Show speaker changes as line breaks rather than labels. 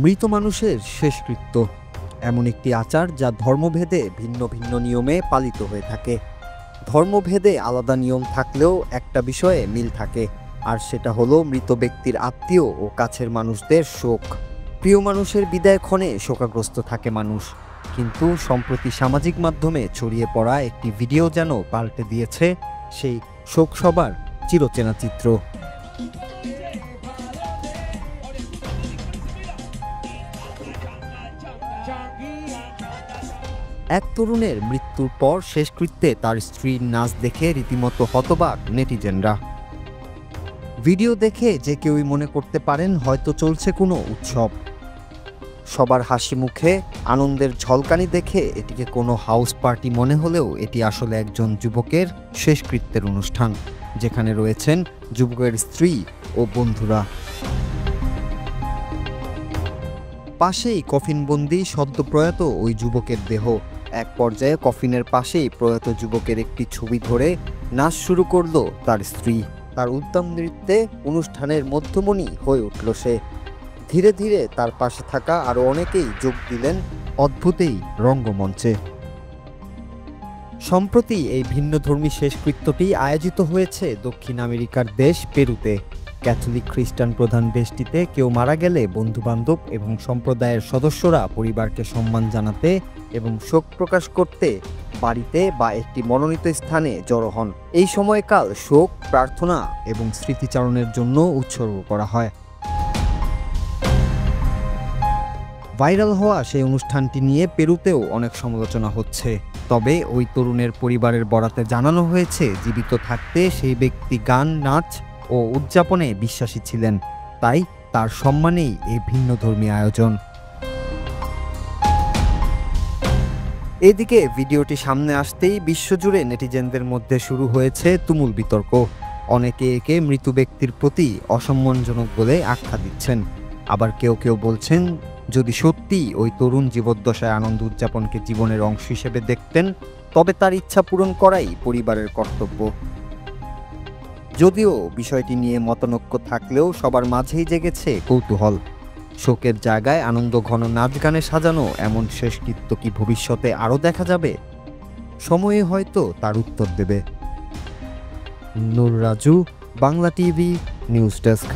মৃত মানুষের শেষকৃত্য এমন একটি আচার যা ধর্মভেদে ভিন্ন ভিন্ন নিয়মে পালিত হয়ে থাকে। ধর্মভেদে আলাদা নিয়ম থাকলেও একটা বিষয়ে মিল থাকে, আর সেটা হলো মৃত ব্যক্তির আত্মীয় ও কাছের মানুষদের শোক। প্রিয় মানুষের বিদায় ক্ষণে শোকাগ্রস্ত থাকে মানুষ, কিন্তু সম্প্রতি সামাজিক মাধ্যমে ছড়িয়ে পড়া একটি ভিডিও যেন পাল্টে দিয়েছে সেই শোকসভার চিরচেনা চিত্র। এক তরুণের মৃত্যুর পর শেষকৃত্যে তার স্ত্রীর নাচ দেখে রীতিমতো হতবাক নেটিজেনরা। ভিডিও দেখে যে কেউই মনে করতে পারেন হয়তো চলছে কোনো উৎসব। সবার হাসি মুখে আনন্দের ঝলকানি দেখে এটিকে কোনো হাউস পার্টি মনে হলেও এটি আসলে একজন যুবকের শেষকৃত্যের অনুষ্ঠান, যেখানে রয়েছেন যুবকের স্ত্রী ও বন্ধুরা। পাশেই কফিনবন্দি সদ্যপ্রয়াত ওই যুবকের দেহ। এক পর্যায়ে কফিনের পাশেই প্রয়াত যুবকের একটি ছবি ধরে নাচ শুরু করল তার স্ত্রী। তার উদ্দাম নৃত্যে অনুষ্ঠানের মধ্যমণি হয়ে উঠল সে। ধীরে ধীরে তার পাশে থাকা আরও অনেকেই যোগ দিলেন অদ্ভুত এই রঙ্গমঞ্চে। সম্প্রতি এই ভিন্নধর্মী শেষকৃত্যটি আয়োজিত হয়েছে দক্ষিণ আমেরিকার দেশ পেরুতে। ক্যাথলিক খ্রিস্টান প্রধান দেশটিতে কেউ মারা গেলে বন্ধুবান্ধব এবং সম্প্রদায়ের সদস্যরা পরিবারকে সম্মান জানাতে এবং শোক প্রকাশ করতে বাড়িতে বা একটি মনোনীত স্থানে জড়ো হন। এই সময়কাল শোক, প্রার্থনা এবং স্মৃতিচারণের জন্য উৎসর্গ করা হয়। ভাইরাল হওয়া সেই অনুষ্ঠানটি নিয়ে পেরুতেও অনেক সমালোচনা হচ্ছে। তবে ওই তরুণের পরিবারের বরাতে জানানো হয়েছে, জীবিত থাকতে সেই ব্যক্তি গান, নাচ ও উদযাপনে বিশ্বাসী ছিলেন, তাই তার সম্মানেই এই ভিন্নধর্মী আয়োজন। এদিকে ভিডিওটি সামনে আসতেই বিশ্বজুড়ে নেটিজেনদের মধ্যে শুরু হয়েছে তুমুল বিতর্ক। অনেকে একে মৃত ব্যক্তির প্রতি অসম্মানজনক বলে আখ্যা দিচ্ছেন, আবার কেউ কেউ বলছেন যদি সত্যি ওই তরুণ জীবদ্দশায় আনন্দ উদযাপনকে জীবনের অংশ হিসেবে দেখতেন, তবে তার ইচ্ছা পূরণ করাই পরিবারের কর্তব্য। যদিও বিষয়টি নিয়ে মতানৈক্য থাকলেও সবার মাঝেই জেগেছে কৌতূহল। শোকের জায়গায় আনন্দ ঘন নাচ গানে সাজানো এমন শেষকৃত্য কি ভবিষ্যতে আরও দেখা যাবে? সময়ে হয়তো তার উত্তর দেবে। Nur Raju, Bangla TV, news desk.